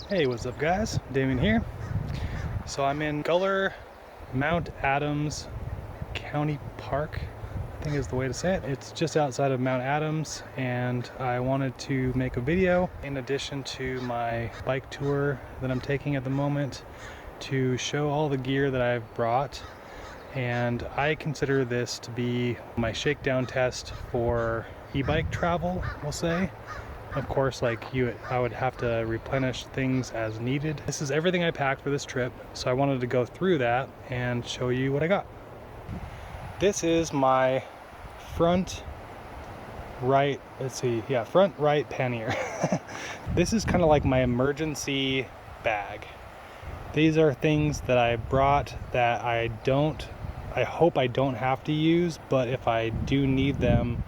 Hey, what's up guys? Damien here. So I'm in Guller, Mount Adams County Park, I think is the way to say it. It's just outside of Mount Adams, and I wanted to make a video in addition to my bike tour that I'm taking at the moment to show all the gear that I've brought. And I consider this to be my shakedown test for e-bike travel, we'll say. Of course, I would have to replenish things as needed. This is everything I packed for this trip, so I wanted to go through that and show you what I got. This is my front right pannier. This is kind of like my emergency bag. These are things that I brought that I hope I don't have to use, but if I do need them,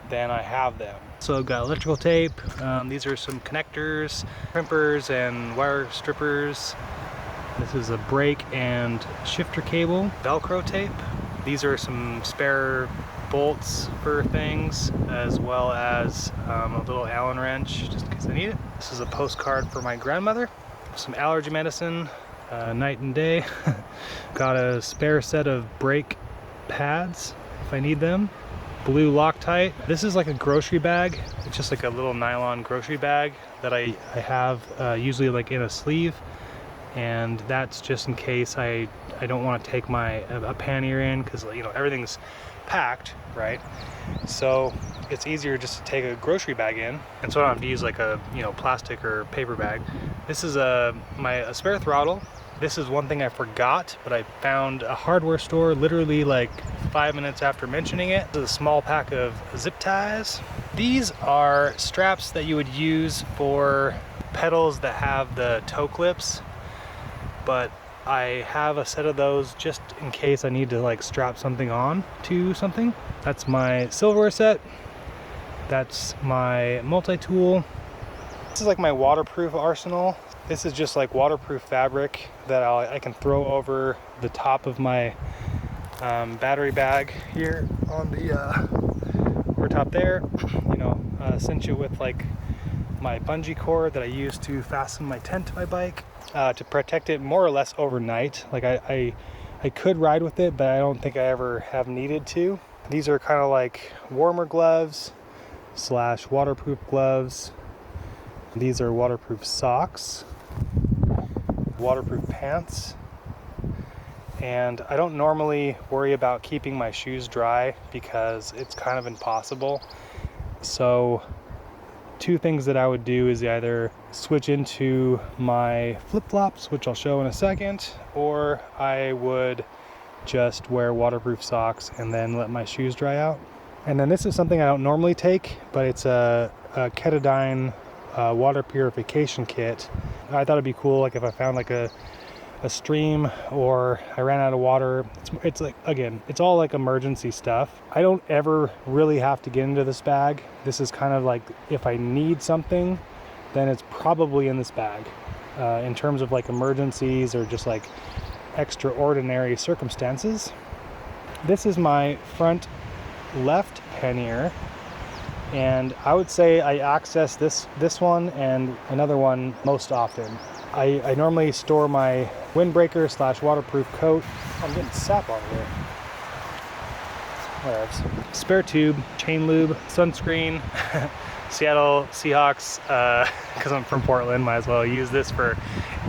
then I have them. So I've got electrical tape. These are some connectors, crimpers, and wire strippers. This is a brake and shifter cable. Velcro tape. These are some spare bolts for things, as well as a little Allen wrench, just in case I need it. This is a postcard for my grandmother. Some allergy medicine, night and day. Got a spare set of brake pads if I need them. Blue Loctite. This is like a grocery bag. It's just like a little nylon grocery bag that I have usually like in a sleeve, and that's just in case I don't want to take a pannier in, because everything's packed, right? So it's easier just to take a grocery bag in, and so I don't have to use like a plastic or paper bag. This is a spare throttle. This is one thing I forgot, but I found a hardware store literally like 5 minutes after mentioning it. This is a small pack of zip ties. These are straps that you would use for pedals that have the toe clips, but I have a set of those just in case I need to like strap something on to something. That's my silverware set. That's my multi-tool. This is like my waterproof arsenal. This is just like waterproof fabric that I can throw over the top of my battery bag here on the over top there. Cinch it with like my bungee cord that I use to fasten my tent to my bike to protect it more or less overnight. Like I could ride with it, but I don't think I ever have needed to. These are kind of like warmer gloves / waterproof gloves. These are waterproof socks, waterproof pants, and I don't normally worry about keeping my shoes dry because it's kind of impossible. So two things that I would do is either switch into my flip-flops, which I'll show in a second, or I would just wear waterproof socks and then let my shoes dry out. And then this is something I don't normally take, but it's a Katadyn water purification kit. I thought it'd be cool, like if I found like a stream or I ran out of water. It's like, again, it's all like emergency stuff. I don't ever really have to get into this bag. This is kind of like, if I need something, then it's probably in this bag. In terms of like emergencies or just like extraordinary circumstances. This is my front left pannier, and I would say I access this one and another one most often. I normally store my windbreaker / waterproof coat. I'm getting sap on here. Whatever. Spare tube, chain lube, sunscreen, Seattle Seahawks, because I'm from Portland, might as well use this for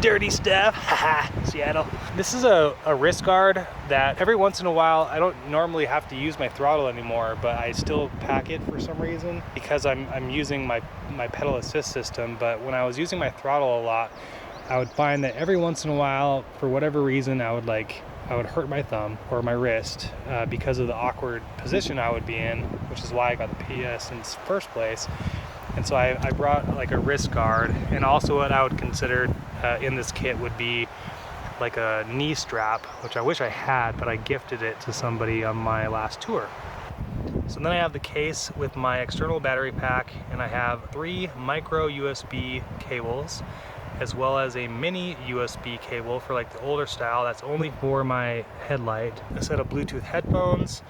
dirty stuff. Haha, Seattle. This is a wrist guard that every once in a while, I don't normally have to use my throttle anymore, but I still pack it for some reason because I'm using my pedal assist system. But when I was using my throttle a lot, I would find that every once in a while, for whatever reason, I would hurt my thumb or my wrist because of the awkward position I would be in, which is why I got the PS in the first place. And so I brought like a wrist guard, and also what I would consider in this kit would be like a knee strap, which I wish I had, but I gifted it to somebody on my last tour. So then I have the case with my external battery pack, and I have 3 micro USB cables, as well as a mini USB cable for like the older style that's only for my headlight, a set of Bluetooth headphones,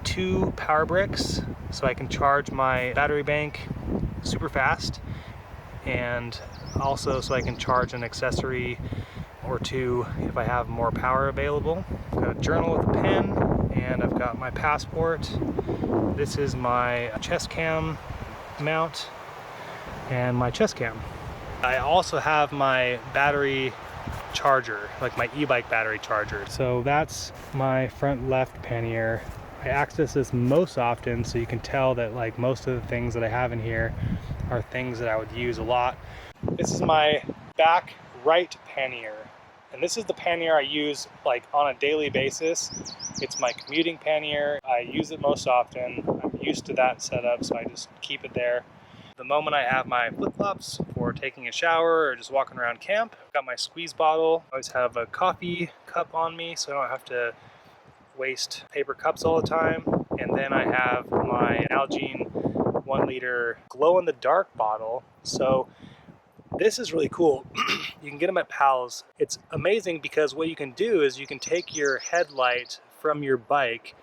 2 power bricks so I can charge my battery bank super fast, and also so I can charge an accessory or two if I have more power available. I've got a journal with a pen, and I've got my passport. This is my chest cam mount and my chest cam. I also have my battery charger, like my e-bike battery charger. So that's my front left pannier. I access this most often, so you can tell that like most of the things that I have in here are things that I would use a lot. This is my back right pannier, and this is the pannier I use like on a daily basis. It's my commuting pannier. I use it most often. I'm used to that setup, so I just keep it there. The moment I have my flip-flops for taking a shower or just walking around camp, I've got my squeeze bottle. I always have a coffee cup on me so I don't have to waste paper cups all the time. And then I have my Nalgene 1 liter glow-in-the-dark bottle. So this is really cool. You can get them at Pal's. It's amazing because what you can do is you can take your headlight from your bike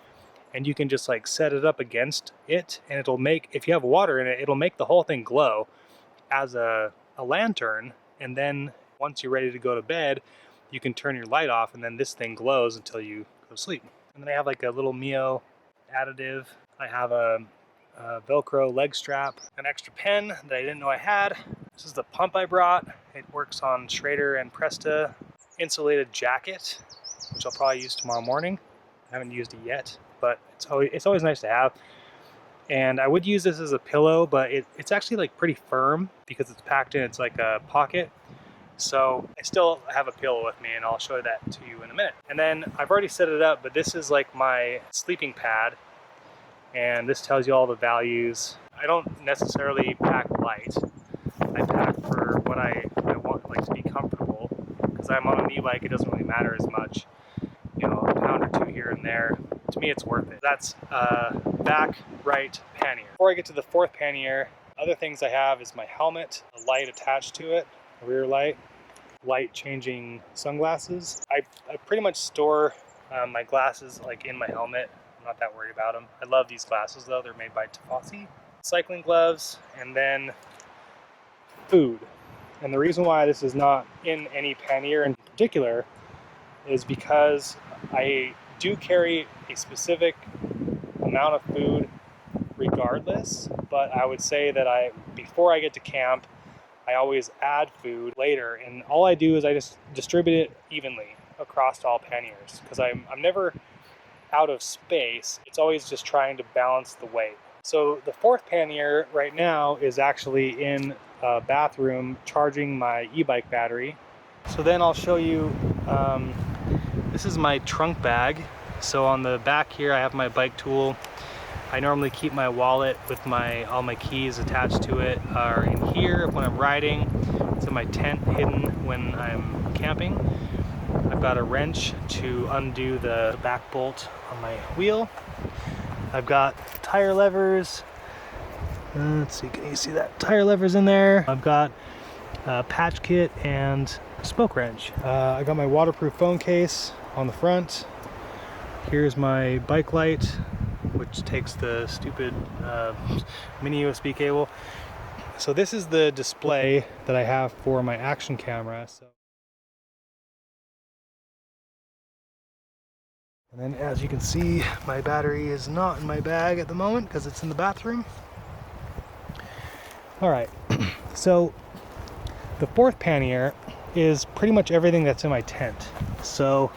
and you can just like set it up against it, and it'll make, if you have water in it, it'll make the whole thing glow as a lantern. And then once you're ready to go to bed, you can turn your light off, and then this thing glows until you go to sleep. And then I have like a little Mio additive. I have a Velcro leg strap, an extra pen that I didn't know I had. This is the pump I brought. It works on Schrader and Presta. Insulated Jacket, which I'll probably use tomorrow morning. I haven't used it yet, but it's always nice to have. And I would use this as a pillow, but it's actually like pretty firm because it's packed in. It's like a pocket. So I still have a pillow with me, and I'll show that to you in a minute. And then I've already set it up, but this is like my sleeping pad, and this tells you all the values. I don't necessarily pack light. I pack for what I want, like to be comfortable, because I'm on an e-bike. It doesn't really matter as much, you know, a pound or two here and there. To me, it's worth it. That's back right pannier. Before I get to the fourth pannier, other things I have is my helmet, a light attached to it, a rear light, light changing sunglasses. I pretty much store my glasses like in my helmet. I'm not that worried about them. I love these glasses though. They're made by Tafasi. Cycling gloves, and then food. And the reason why this is not in any pannier in particular is because I do carry a specific amount of food regardless, but I would say that before I get to camp, I always add food later, and all I do is I just distribute it evenly across all panniers, because I'm never out of space. It's always just trying to balance the weight. So the fourth pannier right now is actually in a bathroom charging my e-bike battery. So then I'll show you, this is my trunk bag. So on the back here I have my bike tool. I normally keep my wallet with all my keys attached to it, are in here when I'm riding. It's in my tent hidden when I'm camping. I've got a wrench to undo the back bolt on my wheel. I've got tire levers. Let's see, can you see that? Tire levers in there. I've got a patch kit and a spoke wrench. I got my waterproof phone case on the front. Here's my bike light, which takes the stupid mini USB cable. So this is the display that I have for my action camera. And then as you can see, my battery is not in my bag at the moment because it's in the bathroom. All right, so the fourth pannier is pretty much everything that's in my tent. So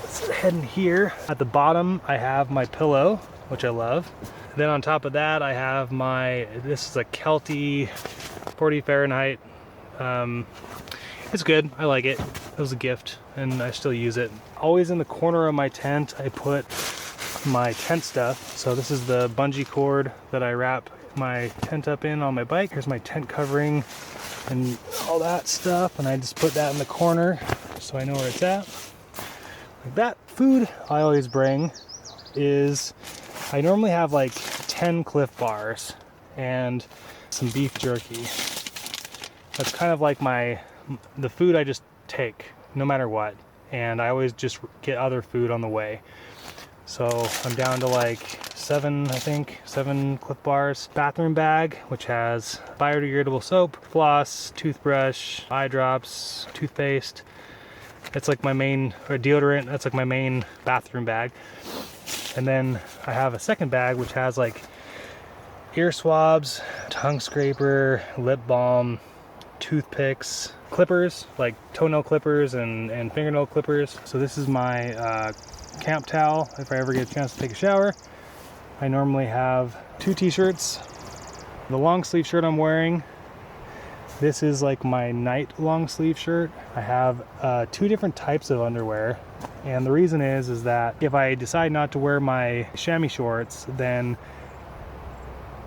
let's head in here. At the bottom, I have my pillow, which I love. And then on top of that, I have this is a Kelty 40 Fahrenheit. It's good, I like it. It was a gift and I still use it. Always in the corner of my tent, I put my tent stuff. So this is the bungee cord that I wrap my tent up in on my bike. Here's my tent covering and all that stuff. And I just put that in the corner so I know where it's at. Like that. Food I always bring is, I normally have like 10 Cliff Bars and some beef jerky. That's kind of like the food I just take no matter what, and I always just get other food on the way. So I'm down to like 7, I think, 7 Cliff Bars. Bathroom bag, which has biodegradable soap, floss, toothbrush, eye drops, toothpaste. It's like my main, or deodorant, that's like my main bathroom bag. And then I have a second bag which has like ear swabs, tongue scraper, lip balm, toothpicks, clippers, like toenail clippers and fingernail clippers. So this is my camp towel if I ever get a chance to take a shower. I normally have 2 t-shirts. The long sleeve shirt I'm wearing, this is like my night long sleeve shirt. I have 2 different types of underwear, and the reason is that if I decide not to wear my chamois shorts, then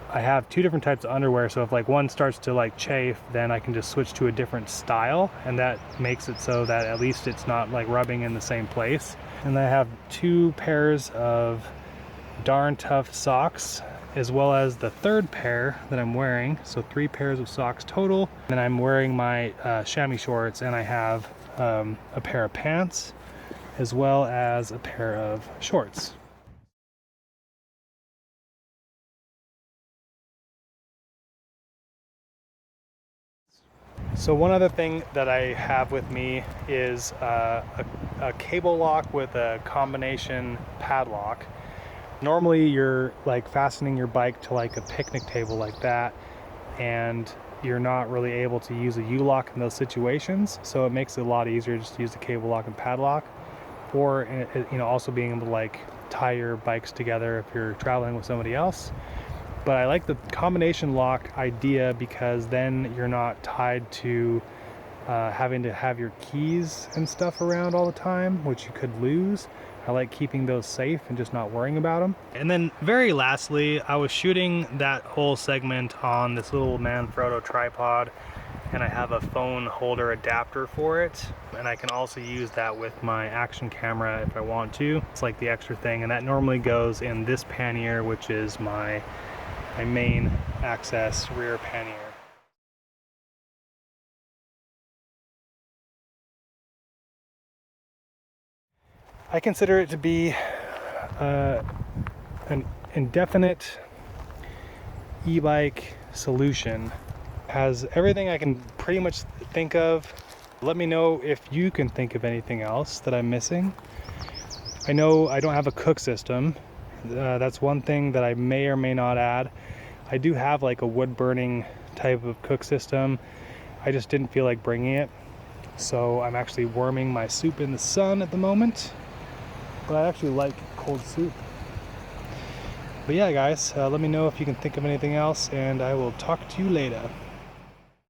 I have 2 different types of underwear, so if like one starts to like chafe, then I can just switch to a different style, and that makes it so that at least it's not like rubbing in the same place. And I have 2 pairs of Darn Tough socks, as well as the 3rd pair that I'm wearing, so 3 pairs of socks total. And I'm wearing my chamois shorts, and I have a pair of pants as well as a pair of shorts. So one other thing that I have with me is a cable lock with a combination padlock. Normally you're like fastening your bike to like a picnic table like that, and you're not really able to use a U-lock in those situations, so it makes it a lot easier just to use the cable lock and padlock, or you know, also being able to like tie your bikes together if you're traveling with somebody else. But I like the combination lock idea because then you're not tied to having to have your keys and stuff around all the time, which you could lose. I like keeping those safe and just not worrying about them. And then very lastly, I was shooting that whole segment on this little Manfrotto tripod, and I have a phone holder adapter for it. And I can also use that with my action camera if I want to. It's like the extra thing, and that normally goes in this pannier, which is my main access rear pannier. I consider it to be an indefinite e-bike solution. Has everything I can pretty much think of. Let me know if you can think of anything else that I'm missing. I know I don't have a cook system. That's one thing that I may or may not add. I do have like a wood burning type of cook system. I just didn't feel like bringing it. So I'm actually warming my soup in the sun at the moment. But I actually like cold soup. But yeah guys, let me know if you can think of anything else, and I will talk to you later.